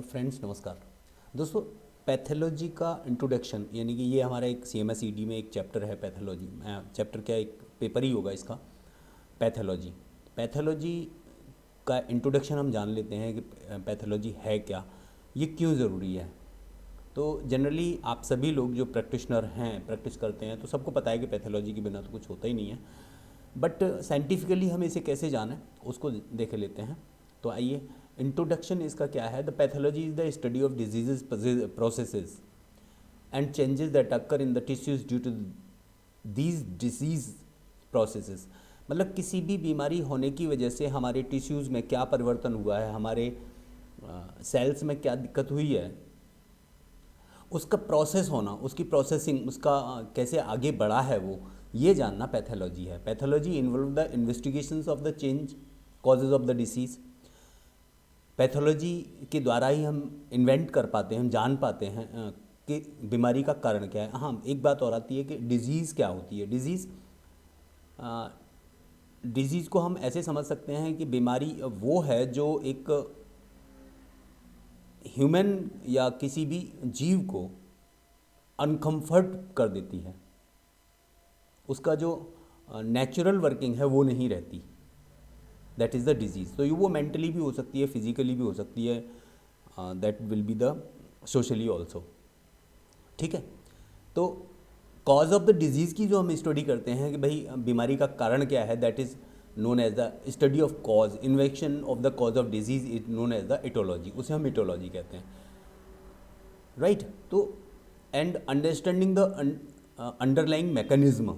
Friends नमस्कार दोस्तों। Pathology का इंट्रोडक्शन यानी कि ये हमारा एक CMS ED में एक चैप्टर है पैथोलॉजी। चैप्टर क्या, एक पेपर ही होगा इसका, पैथोलॉजी। पैथोलॉजी का इंट्रोडक्शन हम जान लेते हैं कि पैथोलॉजी है क्या, ये क्यों ज़रूरी है। तो जनरली आप सभी लोग जो प्रैक्टिशनर हैं, प्रैक्टिस करते हैं, तो सबको पता है कि पैथोलॉजी के बिना तो कुछ होता ही नहीं है। बट साइंटिफिकली हम इसे कैसे जानें उसको देख लेते हैं। तो आइए, इंट्रोडक्शन इसका क्या है। The pathology is the study of diseases, processes and changes that occur in the tissues due to these disease processes. मतलब किसी भी बीमारी होने की वजह से हमारे टिश्यूज़ में क्या परिवर्तन हुआ है, हमारे सेल्स में क्या दिक्कत हुई है, उसका प्रोसेस होना, उसकी प्रोसेसिंग, उसका कैसे आगे बढ़ा है वो, ये जानना पैथोलॉजी है। Pathology involve the investigations of the change causes of the disease. Pathology के द्वारा ही हम इन्वेंट कर पाते हैं, हम जान पाते हैं कि बीमारी का कारण क्या है। हाँ, एक बात और आती है कि डिजीज़ क्या होती है। डिजीज़ को हम ऐसे समझ सकते हैं कि बीमारी वो है जो एक ह्यूमन या किसी भी जीव को अनकम्फर्ट कर देती है, उसका जो नेचुरल वर्किंग है वो नहीं रहती, दैट इज़ द डिजीज़। तो ये वो मेंटली भी हो सकती है, फिजिकली भी हो सकती है, that will be the socially also. ठीक है, तो कॉज ऑफ द डिजीज़ की जो हम स्टडी करते हैं कि भाई बीमारी का कारण क्या है, that is known as the study of cause. इन्वेक्शन of the cause of disease is known as the etiology, उसे हम इटोलॉजी कहते हैं, राइट। तो and understanding the underlying mechanism,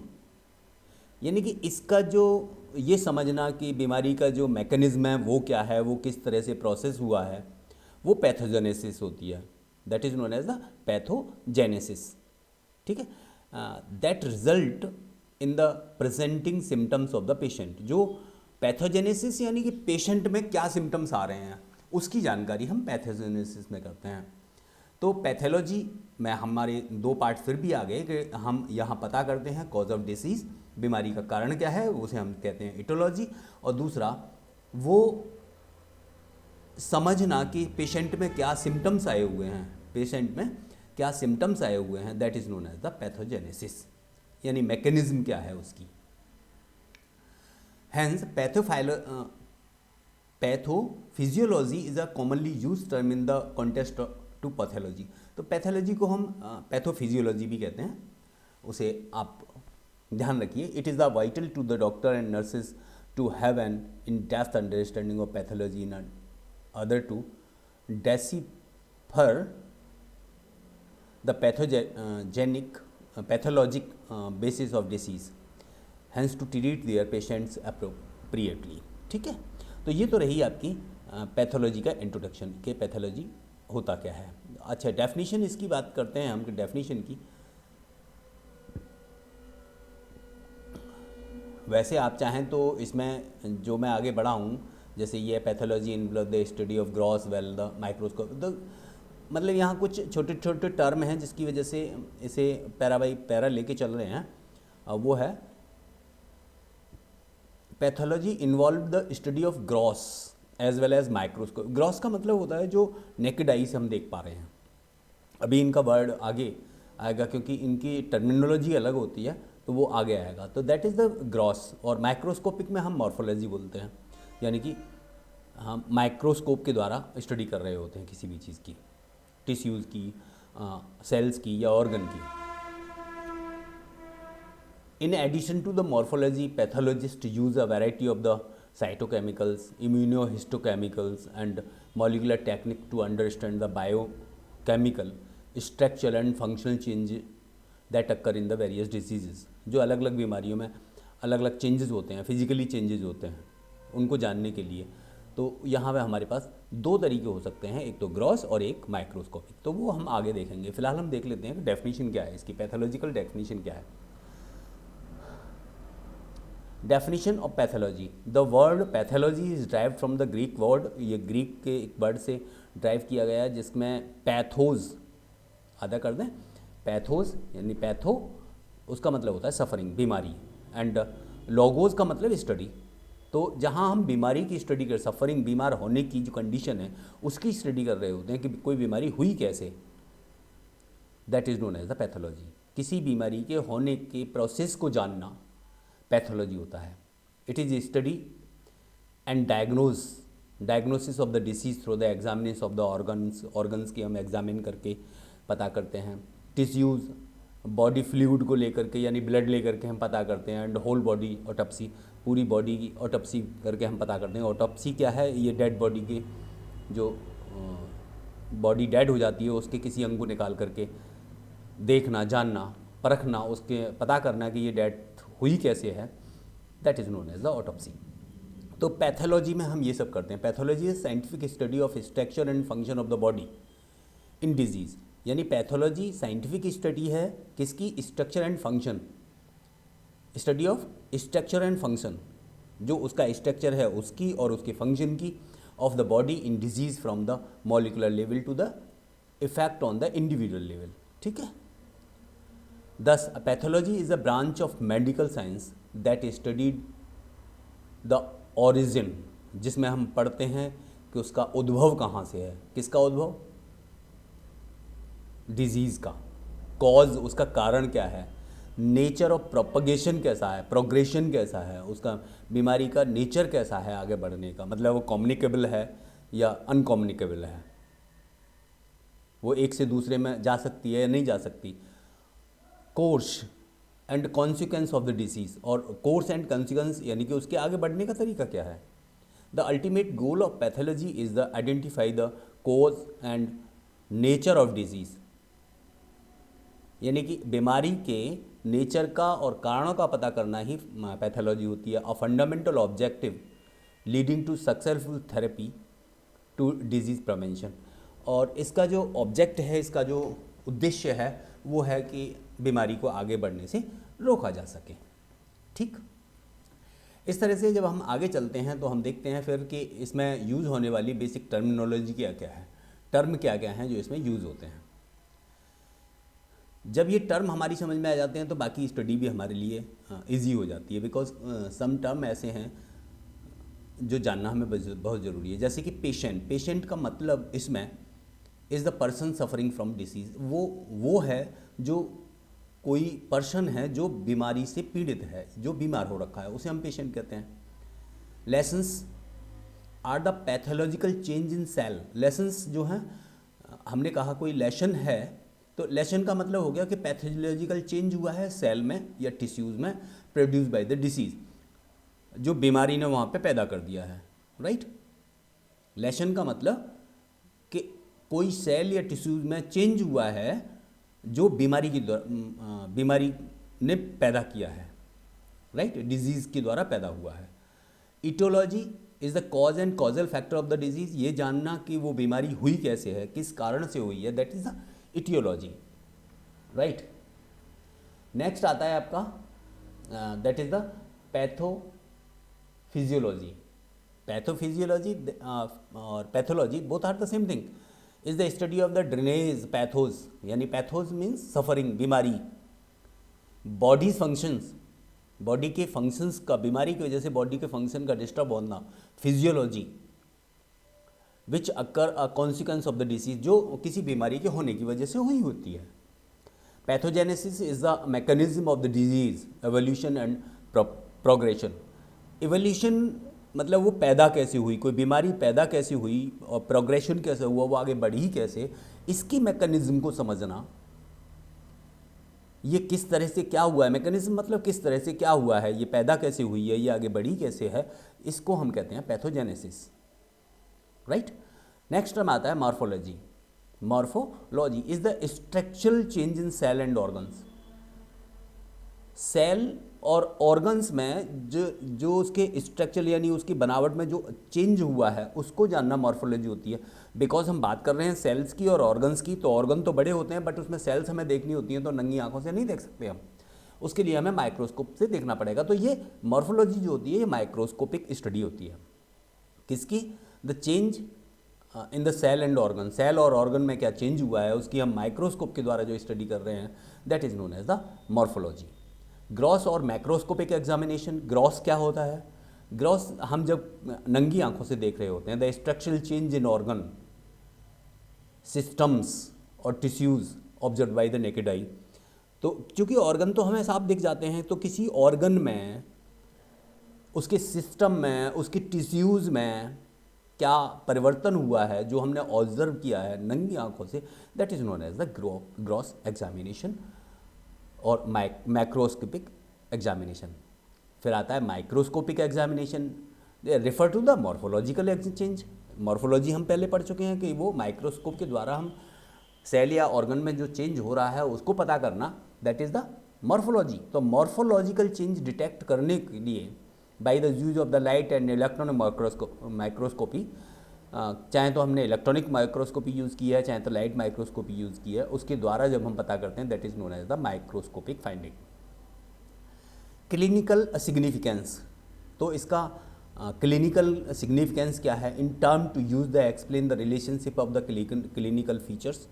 यानी कि इसका जो ये समझना कि बीमारी का जो मैकेनिज्म है वो क्या है, वो किस तरह से प्रोसेस हुआ है, वो पैथोजेनेसिस होती है। That is known as the pathogenesis. ठीक है, that result in the presenting symptoms of the patient. जो पैथोजेनेसिस यानी कि पेशेंट में क्या सिम्टम्स आ रहे हैं, उसकी जानकारी हम पैथोजेनेसिस में करते हैं। तो पैथोलॉजी में हमारे दो पार्ट फिर भी आ गए कि हम यहाँ पता करते हैं कॉज ऑफ डिसीज़, बीमारी का कारण क्या है, उसे हम कहते हैं इटोलॉजी। और दूसरा वो समझना कि पेशेंट में क्या सिम्टम्स आए हुए हैं, पेशेंट में क्या सिम्टम्स आए हुए हैं, that is known as the pathogenesis, यानी मैकेनिज्म क्या है उसकी। Hence pathophysiology is a commonly use term in the context to pathology. तो पैथोलॉजी को हम पैथोफिजियोलॉजी भी कहते हैं, उसे आप ध्यान रखिए। It is the vital to the doctor and nurses to have an in depth understanding of pathology in other to decipher the pathologic basis of disease, hence to treat their patients appropriately। ठीक है, तो ये तो रही आपकी pathology का introduction कि pathology होता क्या है। अच्छा, डेफिनेशन इसकी बात करते हैं हम कि डेफिनेशन की। वैसे आप चाहें तो इसमें जो मैं आगे बढ़ा हूँ, जैसे ये pathology in the study of gross well the microscope, तो मतलब यहाँ कुछ छोटे छोटे टर्म हैं जिसकी वजह से इसे पैरा बाई पैरा लेके चल रहे हैं। वो है pathology involve the study of gross as well as microscope. Gross का मतलब होता है जो नेकेड आई से हम देख पा रहे हैं। अभी इनका वर्ड आगे आएगा क्योंकि इनकी टर्मिनोलॉजी अलग होती है, तो वो आगे आएगा। तो दैट इज़ द ग्रॉस। और माइक्रोस्कोपिक में हम मॉर्फोलॉजी बोलते हैं, यानी कि हम माइक्रोस्कोप के द्वारा स्टडी कर रहे होते हैं किसी भी चीज़ की, टिश्यूज़ की, सेल्स की या ऑर्गन की। In addition to the morphology, pathologist use a variety of the cytochemicals, immunohistochemicals and molecular technique to understand the biochemical structure and functional change that occur in the various diseases. जो अलग अलग बीमारियों में अलग अलग changes होते हैं, physically changes होते हैं, उनको जानने के लिए। तो यहाँ पे हमारे पास दो तरीके हो सकते हैं, एक तो ग्रॉस और एक माइक्रोस्कोपिक। तो वो हम आगे देखेंगे। फिलहाल हम देख लेते हैं कि डेफिनेशन क्या है इसकी, पैथोलॉजिकल डेफिनेशन क्या है। Definition of pathology, the word pathology is drive from the Greek word. ये ग्रीक के एक वर्ड से ड्राइव किया गया है जिसमें पैथोज अदा कर दें। पैथोज यानी पैथो, उसका मतलब होता है सफरिंग, बीमारी, एंड लोगोज का मतलब स्टडी, तो जहाँ हम बीमारी की स्टडी कर, सफरिंग, बीमार होने की जो कंडीशन है उसकी स्टडी कर रहे होते हैं कि कोई बीमारी हुई कैसे, that is known as the pathology. किसी बीमारी के होने के प्रोसेस को जानना पैथोलॉजी होता है। It is study and diagnosis of the disease through the examination of the organs की हम एग्जामिन करके पता करते हैं। टिश्यूज़, बॉडी फ्लूइड को लेकर के यानी ब्लड लेकर के हम पता करते हैं। एंड होल बॉडी ऑटोप्सी, पूरी बॉडी की ऑटोप्सी करके हम पता करते हैं। ऑटोप्सी क्या है? ये डेड बॉडी के जो बॉडी डेड हो जाती है उसके किसी अंग को निकाल करके देखना, जानना, परखना, उसके पता करना कि ये डेथ हुई कैसे है, that is known as the autopsy. तो पैथोलॉजी में हम ये सब करते हैं। Pathology is scientific study of structure and function of the body in disease. यानी पैथोलॉजी साइंटिफिक स्टडी है किसकी? Structure and function, study of structure and function, जो उसका स्ट्रक्चर है उसकी और उसके फंक्शन की, of the body in disease from the molecular level to the effect on the individual level. ठीक है। Thus, pathology is a branch of medical science that studied the origin, जिसमें हम पढ़ते हैं कि उसका उद्भव कहाँ से है। किसका उद्भव? डिजीज़ का। कॉज, उसका कारण क्या है। नेचर ऑफ प्रोपगेशन कैसा है, प्रोग्रेशन कैसा है, उसका बीमारी का नेचर कैसा है आगे बढ़ने का, मतलब वो कम्युनिकेबल है या अनकम्युनिकेबल है, वो एक से दूसरे में जा सकती है या नहीं जा सकती। Course and consequence of the disease, और कोर्स एंड कॉन्सिक्वेंस यानी कि उसके आगे बढ़ने का तरीका क्या है। The ultimate goal of pathology is the identify the cause and nature of disease, यानी कि बीमारी के नेचर का और कारणों का पता करना ही पैथोलॉजी होती है। A fundamental objective leading to successful therapy to disease prevention. और इसका जो ऑब्जेक्ट है, इसका जो उद्देश्य है वो है कि बीमारी को आगे बढ़ने से रोका जा सके। ठीक, इस तरह से जब हम आगे चलते हैं तो हम देखते हैं फिर कि इसमें यूज़ होने वाली बेसिक टर्मिनोलॉजी क्या क्या है, टर्म क्या क्या हैं जो इसमें यूज़ होते हैं। जब ये टर्म हमारी समझ में आ जाते हैं तो बाकी स्टडी भी हमारे लिए इजी हो जाती है, बिकॉज सम टर्म ऐसे हैं जो जानना हमें बहुत ज़रूरी है। जैसे कि पेशेंट का मतलब इसमें is the person suffering from disease. वो है जो कोई पर्सन है जो बीमारी से पीड़ित है, जो बीमार हो रखा है, उसे हम पेशेंट कहते हैं। Lesions are the pathological change in cell. Lesions जो हैं, हमने कहा कोई लेशन है तो लेशन का मतलब हो गया कि पैथोलॉजिकल चेंज हुआ है सेल में या टिश्यूज़ में, प्रोड्यूस बाय द डिसीज़, जो बीमारी ने वहाँ पे पैदा कर दिया है। राइट, लेशन का मतलब कि कोई सेल या टिश्यूज़ में चेंज हुआ है जो बीमारी ने पैदा किया है। राइट, डिजीज़ के द्वारा पैदा हुआ है। Aetiology is the cause and causal factor of the disease. ये जानना कि वो बीमारी हुई कैसे है, किस कारण से हुई है, that is the etiology. Right, next आता है आपका that is the pathophysiology. Pathophysiology और pathology both are the same thing. Is the study of the drainage pathos, यानी पैथोज मीन्स सफरिंग, बीमारी। बॉडीज फंक्शंस, बॉडी के फंक्शंस का, बीमारी की वजह से बॉडी के फंक्शन का डिस्टर्ब होना, physiology. Which occur a consequence of the disease, जो किसी बीमारी के होने की वजह से हुई होती है। Pathogenesis is the mechanism of the disease, evolution and progression. Evolution मतलब वो पैदा कैसे हुई, कोई बीमारी पैदा कैसे हुई, और प्रोग्रेशन कैसे हुआ, वो आगे बढ़ी कैसे, इसकी मैकेनिज्म को समझना। ये किस तरह से क्या हुआ है, मैकेनिज्म मतलब किस तरह से क्या हुआ है, ये पैदा कैसे हुई है, ये आगे बढ़ी कैसे है, इसको हम कहते हैं पैथोजेनेसिस। राइट, नेक्स्ट टर्म आता है morphology. Morphology is the structural change in cell and organs. Cell और ऑर्गन्स में जो उसके स्ट्रक्चर यानी उसकी बनावट में जो चेंज हुआ है उसको जानना मॉर्फोलॉजी होती है। बिकॉज हम बात कर रहे हैं सेल्स की और ऑर्गन्स की, तो ऑर्गन तो बड़े होते हैं बट उसमें सेल्स हमें देखनी होती हैं, तो नंगी आंखों से नहीं देख सकते हम, उसके लिए हमें माइक्रोस्कोप से देखना पड़ेगा। तो ये मॉर्फोलॉजी जो होती है ये माइक्रोस्कोपिक स्टडी होती है। किसकी? The change in the cell and organ. Cell और ऑर्गन में क्या चेंज हुआ है उसकी हम माइक्रोस्कोप के द्वारा जो स्टडी कर रहे हैं, that is known as the morphology. Gross और मैक्रोस्कोपिक एग्जामिनेशन। ग्रॉस क्या होता है? ग्रॉस हम जब नंगी आंखों से देख रहे होते हैं, the structural change in organ systems और tissues observe by the naked eye. तो चूँकि ऑर्गन तो हमें साफ दिख जाते हैं, तो किसी ऑर्गन में, उसके सिस्टम में, उसके टिश्यूज़ में क्या परिवर्तन हुआ है जो हमने ऑब्जर्व किया है नंगी आंखों से, that is known as the gross examination और मैक्रोस्कोपिक एग्जामिनेशन। फिर आता है microscopic examination, refer to the morphological change. Morphology हम पहले पढ़ चुके हैं कि वो माइक्रोस्कोप के द्वारा हम सेल या ऑर्गन में जो चेंज हो रहा है उसको पता करना, दैट इज़ द मॉर्फोलॉजी। तो मॉर्फोलॉजिकल चेंज डिटेक्ट करने के लिए by the use of the light and electronic microscopy, चाहे तो हमने इलेक्ट्रॉनिक माइक्रोस्कोपी यूज़ की है, चाहे तो लाइट माइक्रोस्कोपी यूज़ की है, उसके द्वारा जब हम पता करते हैं, that is known as the microscopic finding. Clinical significance, तो इसका क्लिनिकल सिग्निफिकेंस क्या है? In term to use the explain the relationship of the clinical features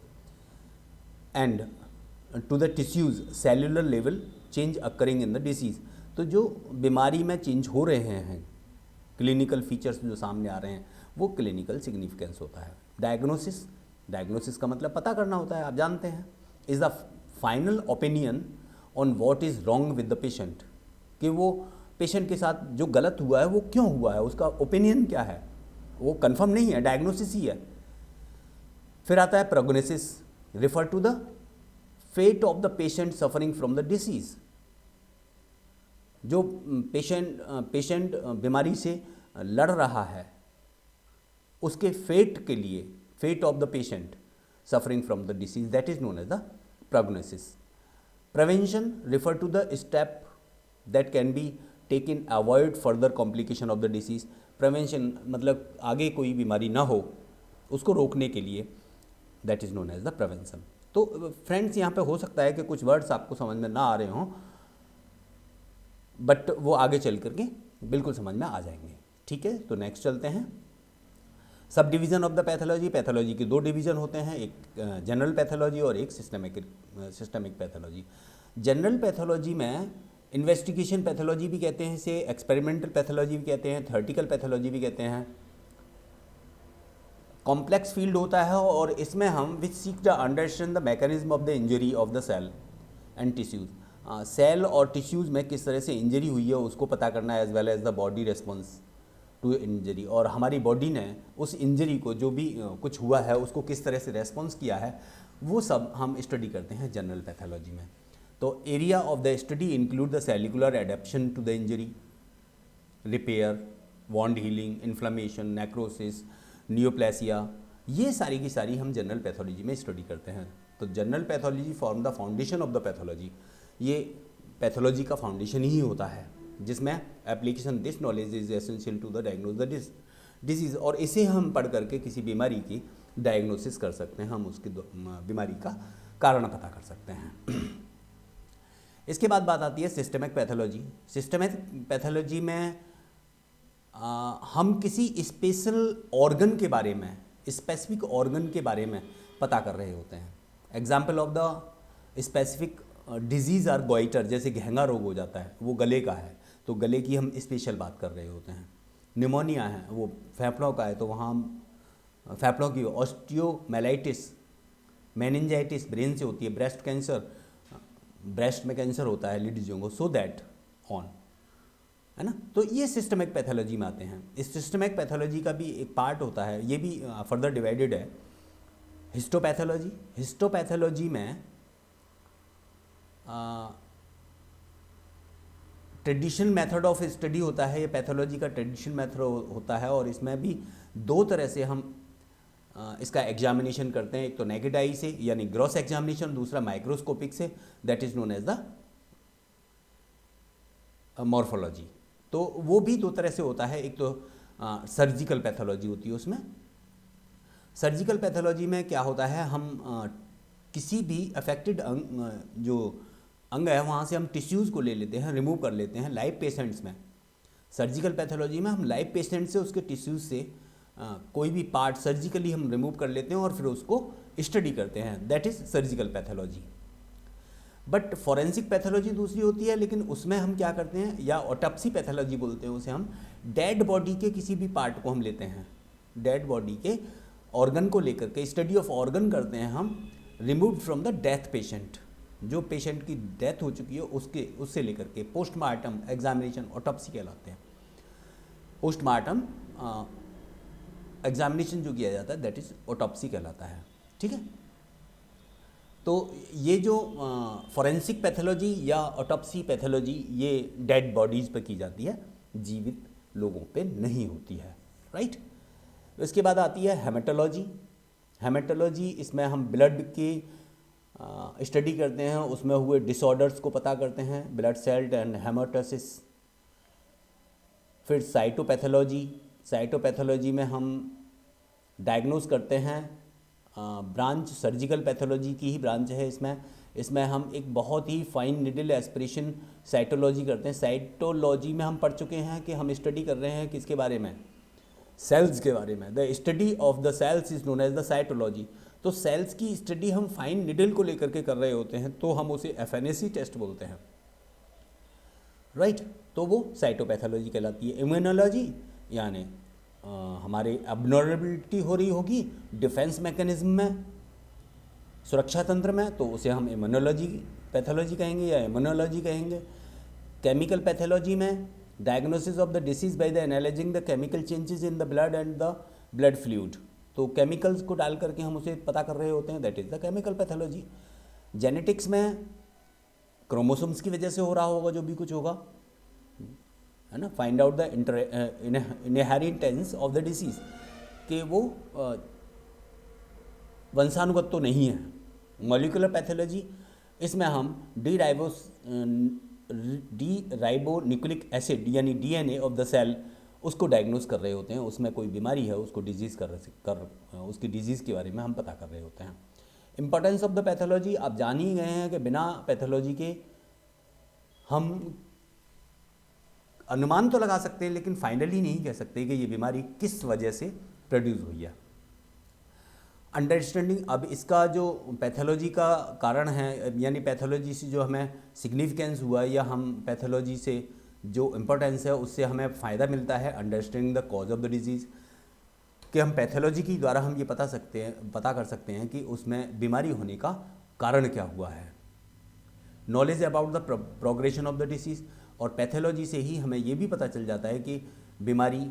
and to the tissues cellular level change occurring in the disease. तो जो बीमारी में change हो रहे हैं, क्लिनिकल फीचर्स जो सामने आ रहे हैं, वो क्लिनिकल सिग्निफिकेंस होता है। डायग्नोसिस, डायग्नोसिस का मतलब पता करना होता है, आप जानते हैं। Is the final opinion on what is wrong with the patient, कि वो पेशेंट के साथ जो गलत हुआ है वो क्यों हुआ है, उसका ओपिनियन क्या है, वो कंफर्म नहीं है, डायग्नोसिस ही है। फिर आता है prognosis, refer to the fate of the patient suffering from the disease. जो पेशेंट बीमारी से लड़ रहा है, उसके फेट के लिए, fate of the patient suffering from the disease, that is known as the prognosis. Prevention, refer to the step that can be taken avoid further complication of the disease. Prevention मतलब आगे कोई बीमारी ना हो, उसको रोकने के लिए, that is known as the prevention. तो फ्रेंड्स, यहाँ पे हो सकता है कि कुछ वर्ड्स आपको समझ में ना आ रहे हों, बट वो आगे चल करके बिल्कुल समझ में आ जाएंगे। ठीक है, तो नेक्स्ट चलते हैं। Sub division of the pathology, pathology के दो डिवीज़न होते हैं, एक जनरल पैथोलॉजी और एक सिस्टमिक पैथोलॉजी। जनरल पैथोलॉजी में इन्वेस्टिगेशन पैथोलॉजी भी कहते हैं इसे, एक्सपेरिमेंटल पैथोलॉजी भी कहते हैं, थ्योरेटिकल पैथोलॉजी भी कहते हैं। कॉम्प्लेक्स फील्ड होता है और इसमें हम which seek the understand the mechanism of the injury of the cell and tissues. Cell और टिश्यूज़ में किस तरह से इंजरी हुई है उसको पता करना, as well as the body response to injury, और हमारी बॉडी ने उस इंजरी को, जो भी कुछ हुआ है, उसको किस तरह से रेस्पॉन्स किया है, वो सब हम स्टडी करते हैं जनरल पैथोलॉजी में। तो area of the study include the cellular adaptation to the injury, repair, wound healing, inflammation, necrosis, neoplasia, ये सारी की सारी हम जनरल पैथोलॉजी में स्टडी करते हैं। तो general pathology form the foundation of the pathology, ये पैथोलॉजी का फाउंडेशन ही होता है, जिसमें application this knowledge is essential to the diagnose the disease, और इसे हम पढ़ करके किसी बीमारी की डायग्नोसिस कर सकते हैं, हम उसकी बीमारी का कारण पता कर सकते हैं। इसके बाद बात आती है सिस्टमिक पैथोलॉजी। सिस्टमिक पैथोलॉजी में हम किसी स्पेशल ऑर्गन के बारे में, स्पेसिफिक ऑर्गन के बारे में पता कर रहे होते हैं। Example of the specific disease are goitre, जैसे घेंगा रोग हो जाता है, वो गले का है, तो गले की हम स्पेशल बात कर रहे होते हैं। निमोनिया है, वो फेफड़ों का है, तो वहाँ हम फेफड़ों की। ऑस्टियोमेलाइटिस, मेनिंजाइटिस ब्रेन से होती है। ब्रेस्ट कैंसर, ब्रेस्ट में कैंसर होता है लेडीज़ों को, सो दैट ऑन, है ना। तो ये सिस्टमिक पैथोलॉजी में आते हैं। इस सिस्टमिक पैथोलॉजी का भी एक पार्ट होता है, ये भी फर्दर डिवाइडेड है। हिस्टोपैथोलॉजी, हिस्टोपैथोलॉजी में ट्रेडिशनल मेथड ऑफ स्टडी होता है, ये पैथोलॉजी का ट्रेडिशनल मेथड होता है, और इसमें भी दो तरह से हम इसका एग्जामिनेशन करते हैं। एक तो नेकेड आई से, यानी ग्रॉस एग्जामिनेशन, दूसरा माइक्रोस्कोपिक से, that is known as the morphology. तो वो भी दो तरह से होता है, एक तो सर्जिकल पैथोलॉजी होती है उसमें। सर्जिकल पैथोलॉजी में क्या होता है, हम किसी भी अफेक्टेड जो अंग है वहाँ से हम टिश्यूज़ को ले लेते हैं, रिमूव कर लेते हैं लाइव पेशेंट्स में। सर्जिकल पैथोलॉजी में हम लाइव पेशेंट से, उसके टिश्यूज़ से कोई भी पार्ट सर्जिकली हम रिमूव कर लेते हैं और फिर उसको स्टडी करते हैं, that is surgical pathology. But forensic pathology दूसरी होती है, लेकिन उसमें हम क्या करते हैं, या ऑटोप्सी पैथोलॉजी बोलते हैं उसे हम, डेड बॉडी के किसी भी पार्ट को हम लेते हैं, डेड बॉडी के ऑर्गन को लेकर के स्टडी ऑफ ऑर्गन करते हैं हम, remove from the death patient, जो पेशेंट की डेथ हो चुकी है उससे लेकर के पोस्टमार्टम एग्जामिनेशन ऑटोप्सी कहलाते हैं। पोस्टमार्टम एग्जामिनेशन जो किया जाता है दैट इज ऑटोप्सी कहलाता है, ठीक है। तो ये जो फॉरेंसिक पैथोलॉजी या ऑटोप्सी पैथोलॉजी ये डेड बॉडीज़ पे की जाती है, जीवित लोगों पे नहीं होती है, राइट। इसके बाद आती है हेमेटोलॉजी। हेमेटोलॉजी, इसमें हम ब्लड की स्टडी करते हैं, उसमें हुए डिसऑर्डर्स को पता करते हैं, ब्लड सेल एंड हेमाटोसिस। फिर साइटोपैथोलॉजी, साइटोपैथोलॉजी में हम डायग्नोज करते हैं, ब्रांच सर्जिकल पैथोलॉजी की ही ब्रांच है इसमें हम एक बहुत ही फाइन निडल एस्पिरेशन साइटोलॉजी करते हैं। साइटोलॉजी में हम पढ़ चुके हैं कि हम स्टडी कर रहे हैं किसके बारे में, सेल्स के बारे में। The study of the cells is known as the cytology. तो सेल्स की स्टडी हम फाइन निडल को लेकर के कर रहे होते हैं, तो हम उसे एफएनएसी टेस्ट बोलते हैं, राइट। तो वो साइटोपैथोलॉजी कहलाती है। इम्यूनोलॉजी यानी हमारे एबनॉर्मेलिटी हो रही होगी डिफेंस मैकेनिज्म में, सुरक्षा तंत्र में, तो उसे हम इम्यूनोलॉजी पैथोलॉजी कहेंगे या इम्यूनोलॉजी कहेंगे। केमिकल पैथोलॉजी में diagnosis of the disease by the analysing the chemical changes in the blood and the blood fluid, तो केमिकल्स को डाल करके हम उसे पता कर रहे होते हैं, that is the chemical pathology. Genetics में क्रोमोसोम्स की वजह से हो रहा होगा जो भी कुछ होगा, है ना, find out the inheritance of the disease, कि वो वंशानुगत तो नहीं है। मॉलिक्यूलर पैथोलॉजी, इसमें हम डी राइबोन्यूक्लिक एसिड यानी डीएनए ऑफ द सेल उसको डायग्नोज कर रहे होते हैं, उसमें कोई बीमारी है उसको डिजीज़ उसकी डिजीज़ के बारे में हम पता कर रहे होते हैं। इम्पोर्टेंस ऑफ द पैथोलॉजी, आप जान ही गए हैं कि बिना पैथोलॉजी के हम अनुमान तो लगा सकते हैं लेकिन फाइनली नहीं कह सकते कि ये बीमारी किस वजह से प्रोड्यूस हुई है। अंडरस्टैंडिंग, अब इसका जो पैथोलॉजी का कारण है यानी पैथोलॉजी से जो हमें सिग्निफिकेंस हुआ या हम पैथोलॉजी से जो इम्पोर्टेंस है उससे हमें फ़ायदा मिलता है understanding the cause of the disease, कि हम पैथोलॉजी के द्वारा हम ये पता कर सकते हैं कि उसमें बीमारी होने का कारण क्या हुआ है। Knowledge about the progression of the disease, और पैथोलॉजी से ही हमें ये भी पता चल जाता है कि बीमारी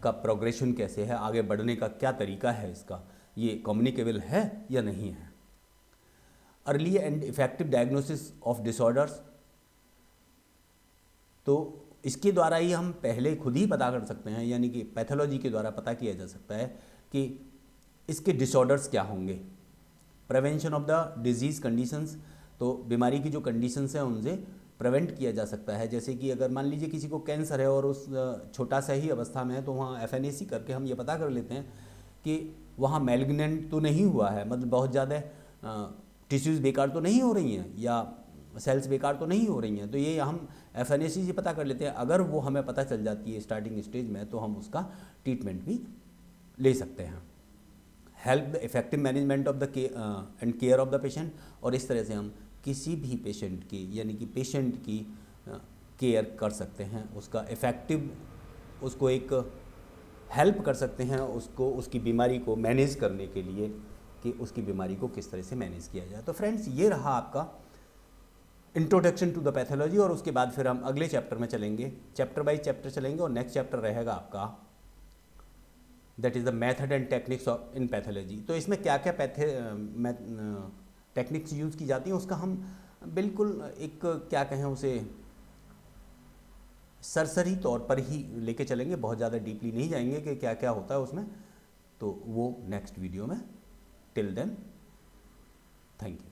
का प्रोग्रेशन कैसे है, आगे बढ़ने का क्या तरीका है, इसका ये कम्युनिकेबल है या नहीं है। Early and effective diagnosis of disorders, तो इसके द्वारा ही हम पहले खुद ही पता कर सकते हैं, यानी कि पैथोलॉजी के द्वारा पता किया जा सकता है कि इसके डिसऑर्डर्स क्या होंगे। Prevention of the disease conditions, तो बीमारी की जो कंडीशंस हैं उनसे प्रिवेंट किया जा सकता है। जैसे कि अगर मान लीजिए किसी को कैंसर है और उस छोटा सा ही अवस्था में है, तो वहाँ एफएनएसी करके हम ये पता कर लेते हैं कि वहाँ मैलिग्नेंट तो नहीं हुआ है, मतलब बहुत ज़्यादा टिश्यूज़ बेकार तो नहीं हो रही हैं या सेल्स बेकार तो नहीं हो रही हैं, तो ये हम एफएनएसी से पता कर लेते हैं। अगर वो हमें पता चल जाती है स्टार्टिंग स्टेज में, तो हम उसका ट्रीटमेंट भी ले सकते हैं। Help the effective management of the end care of the patient, और इस तरह से हम किसी भी पेशेंट की यानी कि पेशेंट की केयर कर सकते हैं, उसका इफ़ेक्टिव उसको एक हेल्प कर सकते हैं उसको उसकी बीमारी को मैनेज करने के लिए कि उसकी बीमारी को किस तरह से मैनेज किया जाए। तो फ्रेंड्स, ये रहा आपका इंट्रोडक्शन टू द पैथोलॉजी, और उसके बाद फिर हम अगले चैप्टर में चलेंगे, चैप्टर बाय चैप्टर चलेंगे, और नेक्स्ट चैप्टर रहेगा आपका that is the method and techniques of in pathology. तो इसमें क्या क्या टेक्निक्स यूज़ की जाती हैं उसका हम बिल्कुल एक क्या कहें उसे सरसरी तौर पर ही लेके चलेंगे, बहुत ज़्यादा डीपली नहीं जाएंगे कि क्या क्या होता है उसमें, तो वो नेक्स्ट वीडियो में। Till then, thank you.